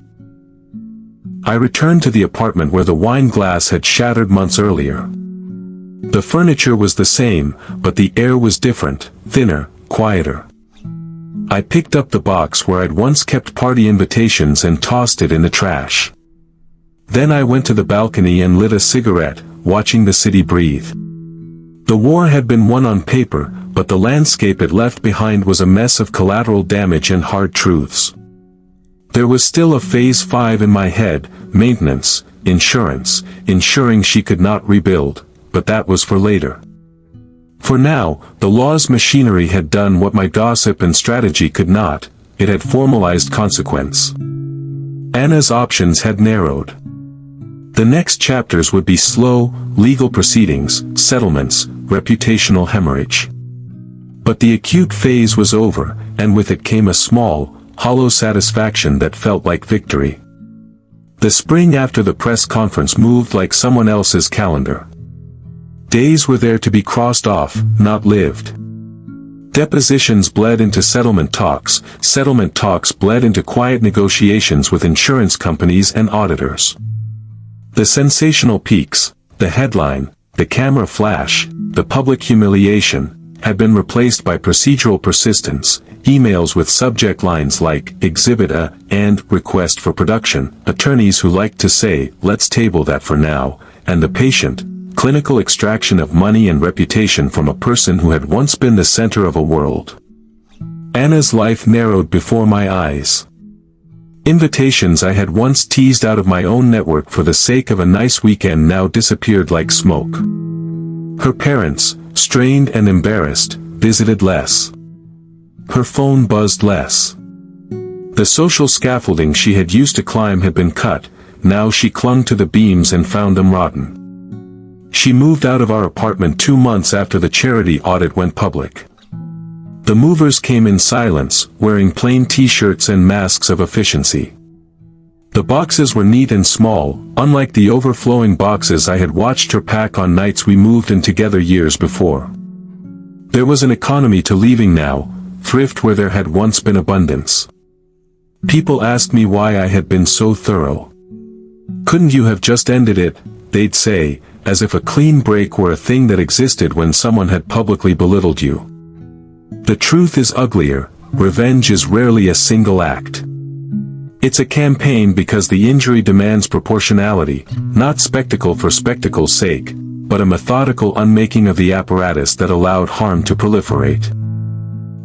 I returned to the apartment where the wine glass had shattered months earlier. The furniture was the same, but the air was different, thinner, quieter. I picked up the box where I'd once kept party invitations and tossed it in the trash. Then I went to the balcony and lit a cigarette, watching the city breathe. The war had been won on paper, but the landscape it left behind was a mess of collateral damage and hard truths. There was still a phase 5 in my head, maintenance, insurance, ensuring she could not rebuild, but that was for later. For now, the law's machinery had done what my gossip and strategy could not, it had formalized consequence. Anna's options had narrowed. The next chapters would be slow, legal proceedings, settlements, reputational hemorrhage. But the acute phase was over, and with it came a small, hollow satisfaction that felt like victory. The spring after the press conference moved like someone else's calendar. Days were there to be crossed off, not lived. Depositions bled into settlement talks bled into quiet negotiations with insurance companies and auditors. The sensational peaks, the headline, the camera flash, the public humiliation, had been replaced by procedural persistence, emails with subject lines like Exhibit A and Request for Production, attorneys who liked to say, let's table that for now, and the patient, clinical extraction of money and reputation from a person who had once been the center of a world. Anna's life narrowed before my eyes. Invitations I had once teased out of my own network for the sake of a nice weekend now disappeared like smoke. Her parents, strained and embarrassed, visited less. Her phone buzzed less. The social scaffolding she had used to climb had been cut, now she clung to the beams and found them rotten. She moved out of our apartment 2 months after the charity audit went public. The movers came in silence, wearing plain t-shirts and masks of efficiency. The boxes were neat and small, unlike the overflowing boxes I had watched her pack on nights we moved in together years before. There was an economy to leaving now, thrift where there had once been abundance. People asked me why I had been so thorough. Couldn't you have just ended it, they'd say, as if a clean break were a thing that existed when someone had publicly belittled you. The truth is uglier, revenge is rarely a single act. It's a campaign because the injury demands proportionality, not spectacle for spectacle's sake, but a methodical unmaking of the apparatus that allowed harm to proliferate.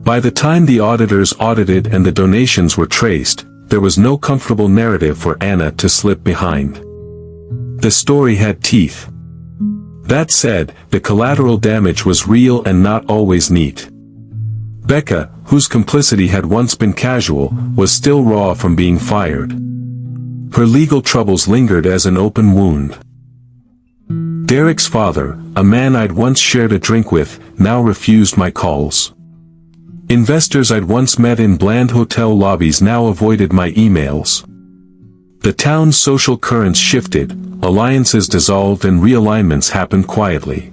By the time the auditors audited and the donations were traced, there was no comfortable narrative for Anna to slip behind. The story had teeth. That said, the collateral damage was real and not always neat. Becca, whose complicity had once been casual, was still raw from being fired. Her legal troubles lingered as an open wound. Derek's father, a man I'd once shared a drink with, now refused my calls. Investors I'd once met in bland hotel lobbies now avoided my emails. The town's social currents shifted, alliances dissolved and realignments happened quietly.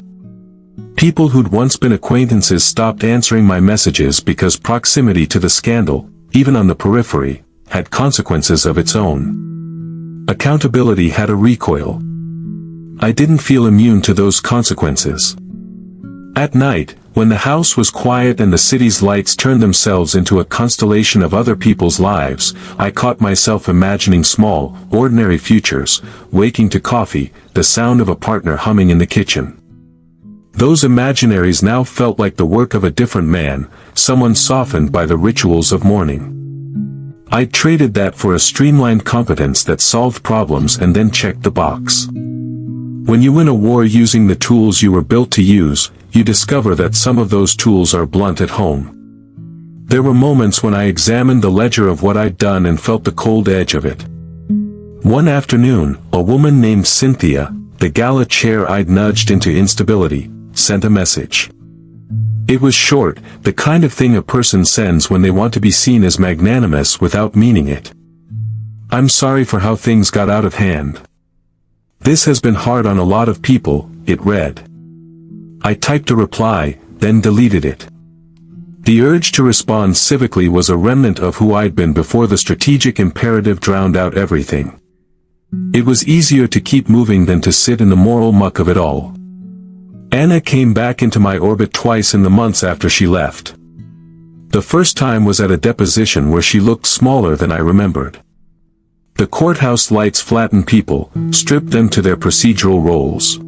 People who'd once been acquaintances stopped answering my messages because proximity to the scandal, even on the periphery, had consequences of its own. Accountability had a recoil. I didn't feel immune to those consequences. At night, when the house was quiet and the city's lights turned themselves into a constellation of other people's lives, I caught myself imagining small, ordinary futures, waking to coffee, the sound of a partner humming in the kitchen. Those imaginaries now felt like the work of a different man, someone softened by the rituals of mourning. I'd traded that for a streamlined competence that solved problems and then checked the box. When you win a war using the tools you were built to use, you discover that some of those tools are blunt at home. There were moments when I examined the ledger of what I'd done and felt the cold edge of it. One afternoon, a woman named Cynthia, the gala chair I'd nudged into instability, sent a message. It was short, the kind of thing a person sends when they want to be seen as magnanimous without meaning it. I'm sorry for how things got out of hand. This has been hard on a lot of people, it read. I typed a reply, then deleted it. The urge to respond civically was a remnant of who I'd been before the strategic imperative drowned out everything. It was easier to keep moving than to sit in the moral muck of it all. Anna came back into my orbit twice in the months after she left. The first time was at a deposition where she looked smaller than I remembered. The courthouse lights flattened people, stripped them to their procedural roles.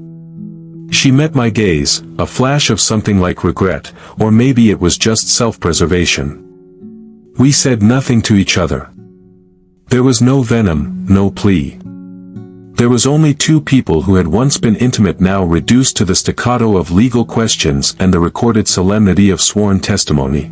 She met my gaze, a flash of something like regret, or maybe it was just self-preservation. We said nothing to each other. There was no venom, no plea. There was only two people who had once been intimate now reduced to the staccato of legal questions and the recorded solemnity of sworn testimony.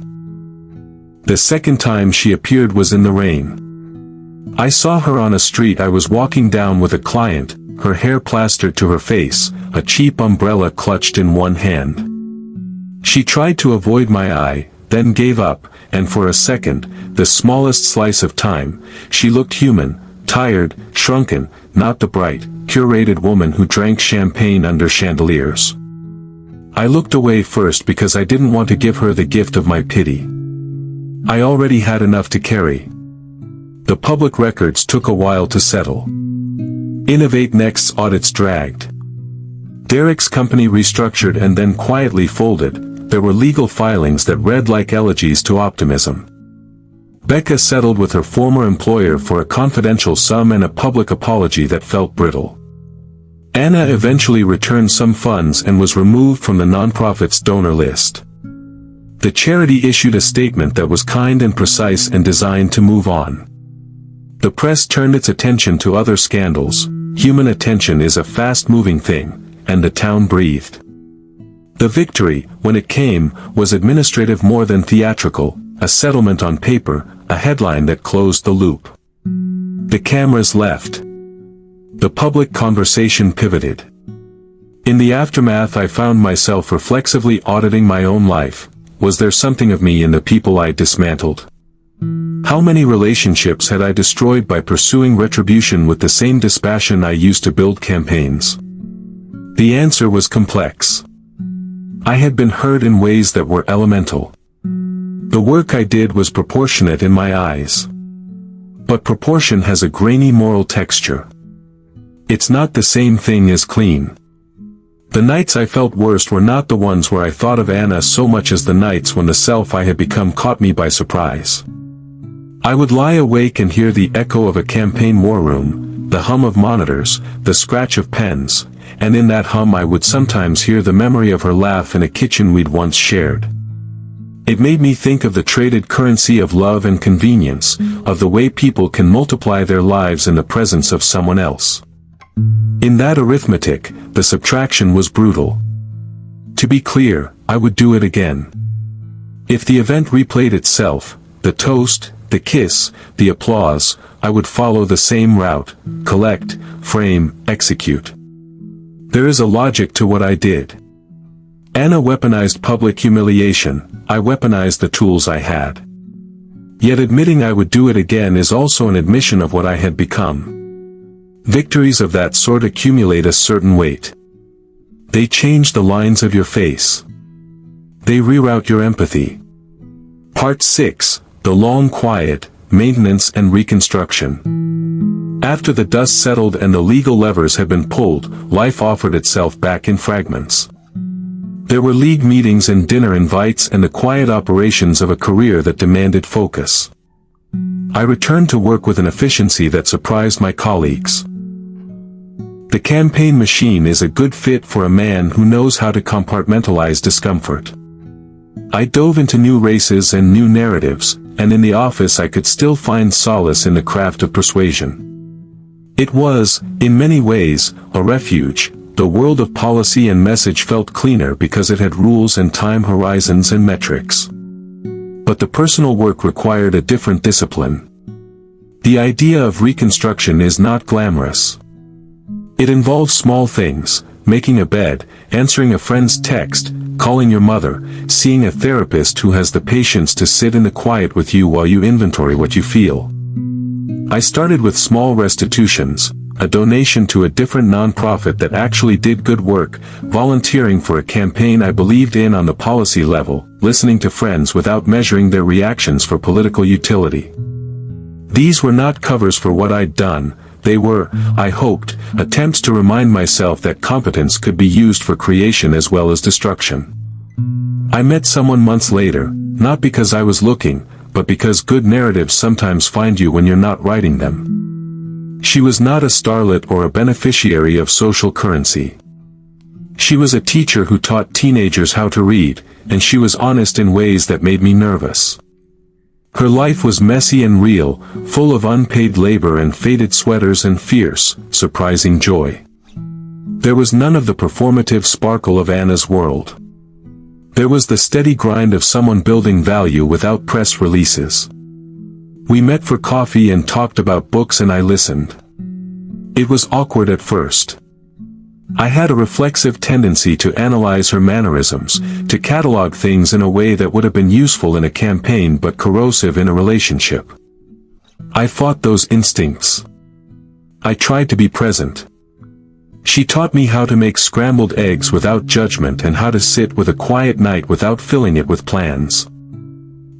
The second time she appeared was in the rain. I saw her on a street I was walking down with a client, her hair plastered to her face, a cheap umbrella clutched in one hand. She tried to avoid my eye, then gave up, and for a second, the smallest slice of time, she looked human, tired, shrunken, not the bright, curated woman who drank champagne under chandeliers. I looked away first because I didn't want to give her the gift of my pity. I already had enough to carry. The public records took a while to settle. Innovate Next's audits dragged. Derek's company restructured and then quietly folded. There were legal filings that read like elegies to optimism. Becca settled with her former employer for a confidential sum and a public apology that felt brittle. Anna eventually returned some funds and was removed from the nonprofit's donor list. The charity issued a statement that was kind and precise and designed to move on. The press turned its attention to other scandals. Human attention is a fast-moving thing, and the town breathed. The victory, when it came, was administrative more than theatrical, a settlement on paper, a headline that closed the loop. The cameras left. The public conversation pivoted. In the aftermath I found myself reflexively auditing my own life. Was there something of me in the people I dismantled? How many relationships had I destroyed by pursuing retribution with the same dispassion I used to build campaigns? The answer was complex. I had been hurt in ways that were elemental. The work I did was proportionate in my eyes. But proportion has a grainy moral texture. It's not the same thing as clean. The nights I felt worst were not the ones where I thought of Anna so much as the nights when the self I had become caught me by surprise. I would lie awake and hear the echo of a campaign war room, the hum of monitors, the scratch of pens, and in that hum I would sometimes hear the memory of her laugh in a kitchen we'd once shared. It made me think of the traded currency of love and convenience, of the way people can multiply their lives in the presence of someone else. In that arithmetic, the subtraction was brutal. To be clear, I would do it again. If the event replayed itself, the toast, the kiss, the applause, I would follow the same route: collect, frame, execute. There is a logic to what I did. Anna weaponized public humiliation, I weaponized the tools I had. Yet admitting I would do it again is also an admission of what I had become. Victories of that sort accumulate a certain weight. They change the lines of your face. They reroute your empathy. Part 6. The long quiet, maintenance and reconstruction. After the dust settled and the legal levers had been pulled, life offered itself back in fragments. There were league meetings and dinner invites and the quiet operations of a career that demanded focus. I returned to work with an efficiency that surprised my colleagues. The campaign machine is a good fit for a man who knows how to compartmentalize discomfort. I dove into new races and new narratives, and in the office I could still find solace in the craft of persuasion. It was, in many ways, a refuge. The world of policy and message felt cleaner because it had rules and time horizons and metrics. But the personal work required a different discipline. The idea of reconstruction is not glamorous. It involves small things: making a bed, answering a friend's text, calling your mother, seeing a therapist who has the patience to sit in the quiet with you while you inventory what you feel. I started with small restitutions, a donation to a different nonprofit that actually did good work, volunteering for a campaign I believed in on the policy level, listening to friends without measuring their reactions for political utility. These were not covers for what I'd done. They were, I hoped, attempts to remind myself that competence could be used for creation as well as destruction. I met someone months later, Not because I was looking, but because good narratives sometimes find you when you're not writing them. She was not a starlet or a beneficiary of social currency. She was a teacher who taught teenagers how to read, and she was honest in ways that made me nervous. Her life was messy and real, full of unpaid labor and faded sweaters and fierce, surprising joy. There was none of the performative sparkle of Anna's world. There was the steady grind of someone building value without press releases. We met for coffee and talked about books, and I listened. It was awkward at first. I had a reflexive tendency to analyze her mannerisms, to catalog things in a way that would have been useful in a campaign but corrosive in a relationship. I fought those instincts. I tried to be present. She taught me how to make scrambled eggs without judgment and how to sit with a quiet night without filling it with plans.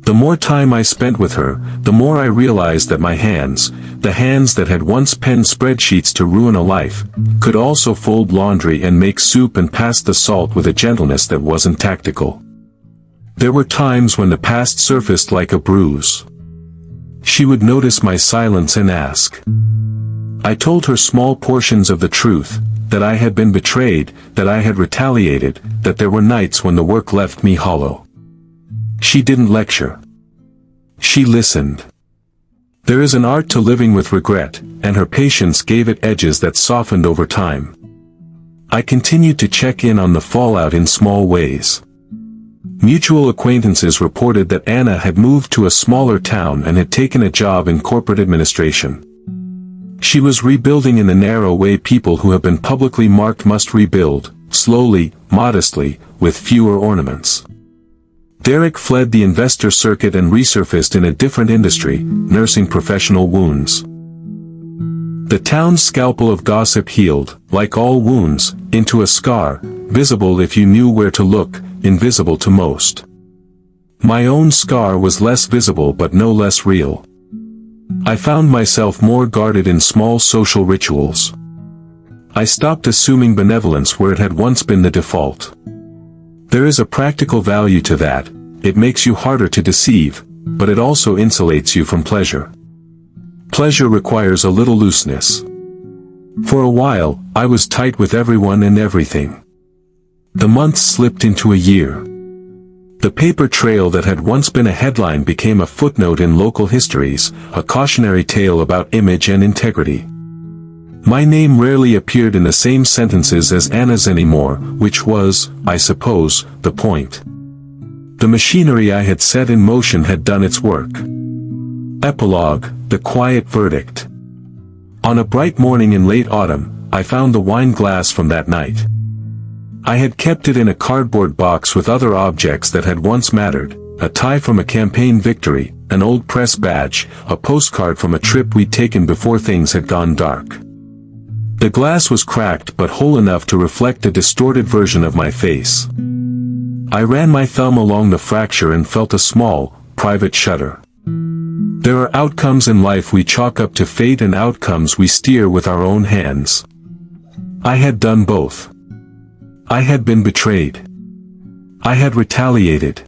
The more time I spent with her, the more I realized that my hands, the hands that had once penned spreadsheets to ruin a life, could also fold laundry and make soup and pass the salt with a gentleness that wasn't tactical. There were times when the past surfaced like a bruise. She would notice my silence and ask. I told her small portions of the truth, that I had been betrayed, that I had retaliated, that there were nights when the work left me hollow. She didn't lecture. She listened. There is an art to living with regret, and her patience gave it edges that softened over time. I continued to check in on the fallout in small ways. Mutual acquaintances reported that Anna had moved to a smaller town and had taken a job in corporate administration. She was rebuilding in the narrow way people who have been publicly marked must rebuild, slowly, modestly, with fewer ornaments. Derek fled the investor circuit and resurfaced in a different industry, nursing professional wounds. The town's scalpel of gossip healed, like all wounds, into a scar, visible if you knew where to look, invisible to most. My own scar was less visible but no less real. I found myself more guarded in small social rituals. I stopped assuming benevolence where it had once been the default. There is a practical value to that. It makes you harder to deceive, but it also insulates you from pleasure. Pleasure requires a little looseness. For a while, I was tight with everyone and everything. The months slipped into a year. The paper trail that had once been a headline became a footnote in local histories, a cautionary tale about image and integrity. My name rarely appeared in the same sentences as Anna's anymore, which was, I suppose, the point. The machinery I had set in motion had done its work. Epilogue, the quiet verdict. On a bright morning in late autumn, I found the wine glass from that night. I had kept it in a cardboard box with other objects that had once mattered, a tie from a campaign victory, an old press badge, a postcard from a trip we'd taken before things had gone dark. The glass was cracked but whole enough to reflect a distorted version of my face. I ran my thumb along the fracture and felt a small, private shudder. There are outcomes in life we chalk up to fate and outcomes we steer with our own hands. I had done both. I had been betrayed. I had retaliated.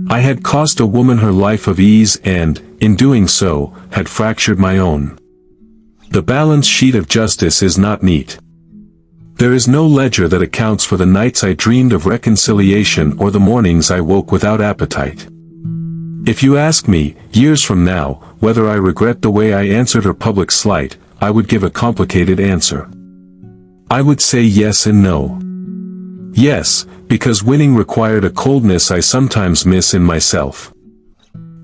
I had cost a woman her life of ease and, in doing so, had fractured my own. The balance sheet of justice is not neat. There is no ledger that accounts for the nights I dreamed of reconciliation or the mornings I woke without appetite. If you ask me, years from now, whether I regret the way I answered her public slight, I would give a complicated answer. I would say yes and no. Yes, because winning required a coldness I sometimes miss in myself.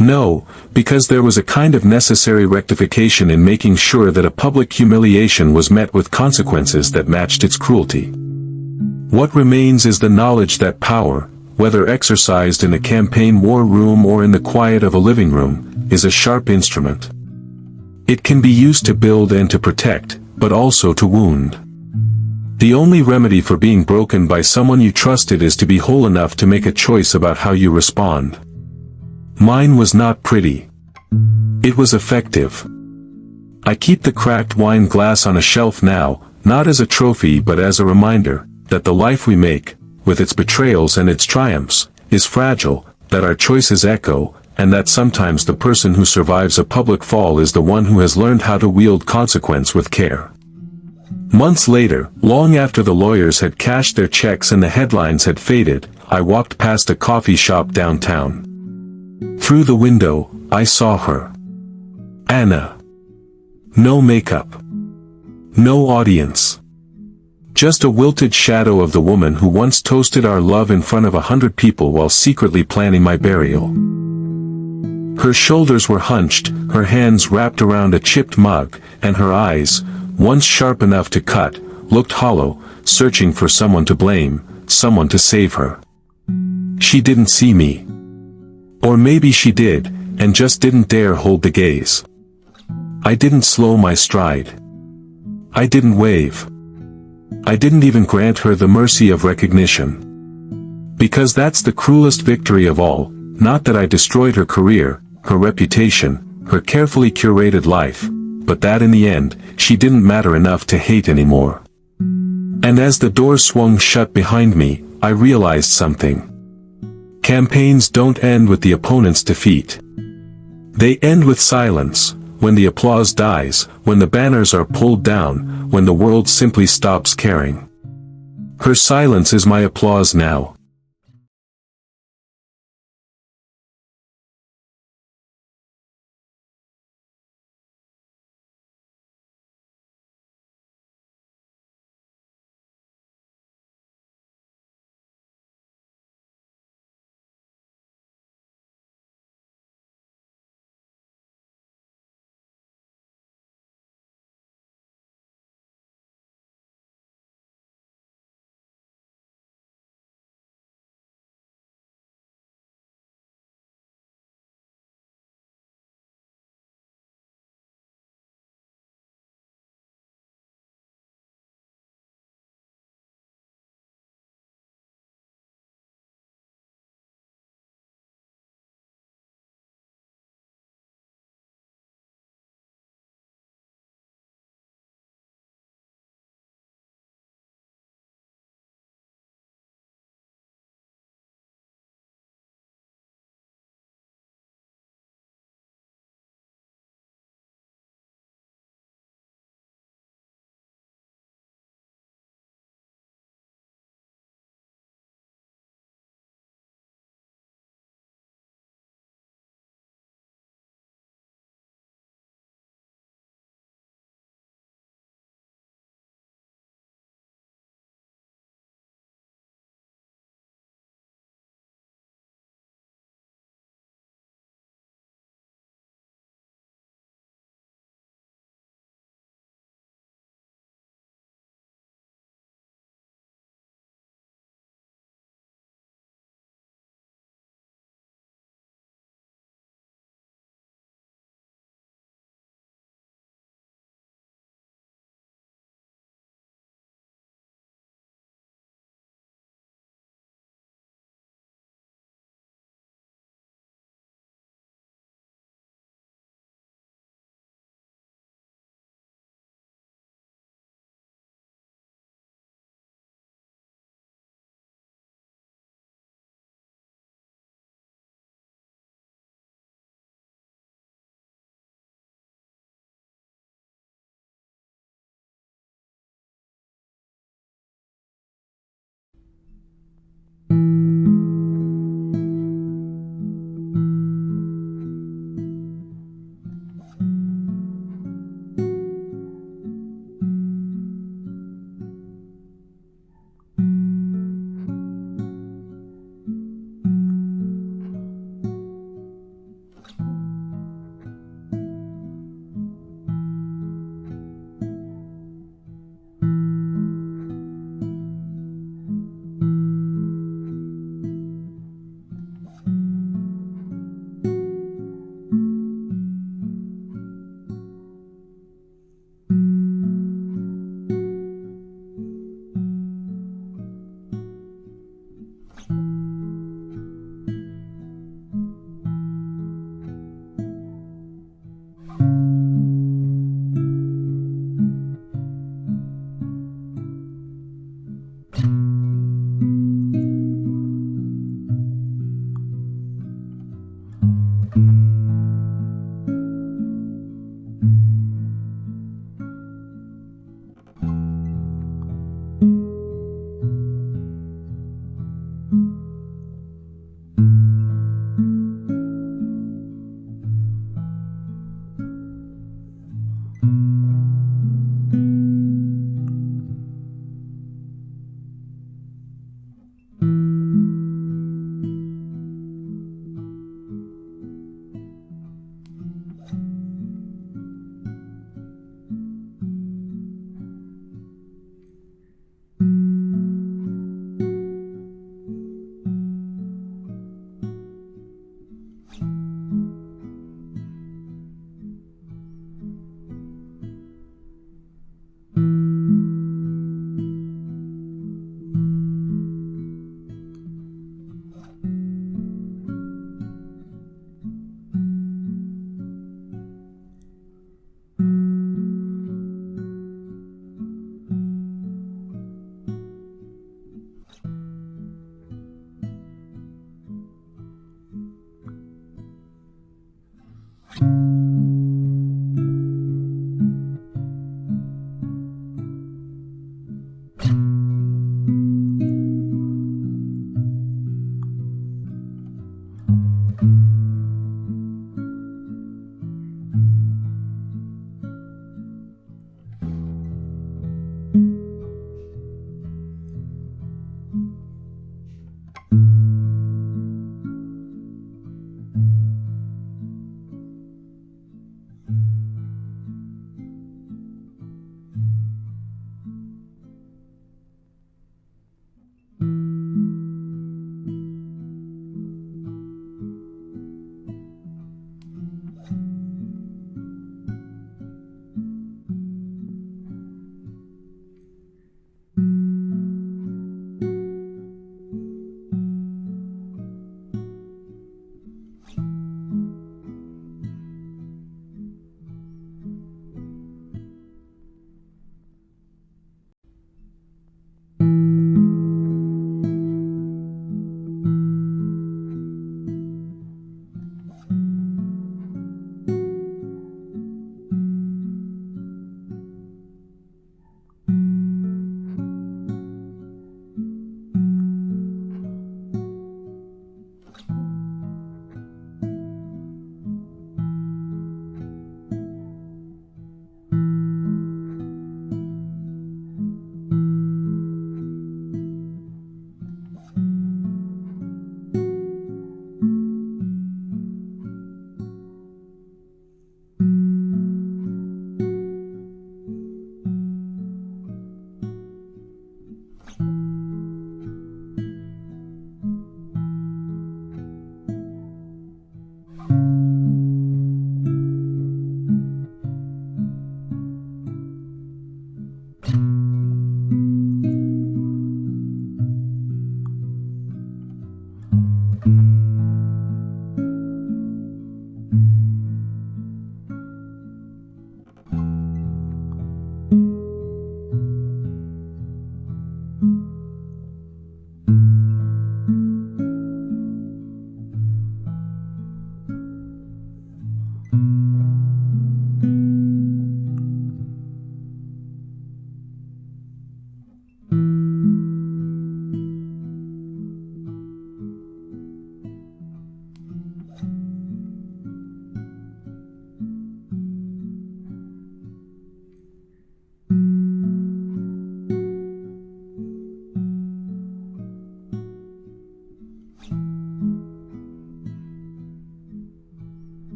No, because there was a kind of necessary rectification in making sure that a public humiliation was met with consequences that matched its cruelty. What remains is the knowledge that power, whether exercised in a campaign war room or in the quiet of a living room, is a sharp instrument. It can be used to build and to protect, but also to wound. The only remedy for being broken by someone you trusted is to be whole enough to make a choice about how you respond. Mine was not pretty. It was effective. I keep the cracked wine glass on a shelf now, not as a trophy but as a reminder, that the life we make, with its betrayals and its triumphs, is fragile, that our choices echo, and that sometimes the person who survives a public fall is the one who has learned how to wield consequence with care. Months later, long after the lawyers had cashed their checks and the headlines had faded, I walked past a coffee shop downtown. Through the window, I saw her. Anna. No makeup. No audience. Just a wilted shadow of the woman who once toasted our love in front of 100 people while secretly planning my burial. Her shoulders were hunched, her hands wrapped around a chipped mug, and her eyes, once sharp enough to cut, looked hollow, searching for someone to blame, someone to save her. She didn't see me. Or maybe she did, and just didn't dare hold the gaze. I didn't slow my stride. I didn't wave. I didn't even grant her the mercy of recognition. Because that's the cruelest victory of all, not that I destroyed her career, her reputation, her carefully curated life, but that in the end, she didn't matter enough to hate anymore. And as the door swung shut behind me, I realized something. Campaigns don't end with the opponent's defeat. They end with silence, when the applause dies, when the banners are pulled down, when the world simply stops caring. Her silence is my applause now.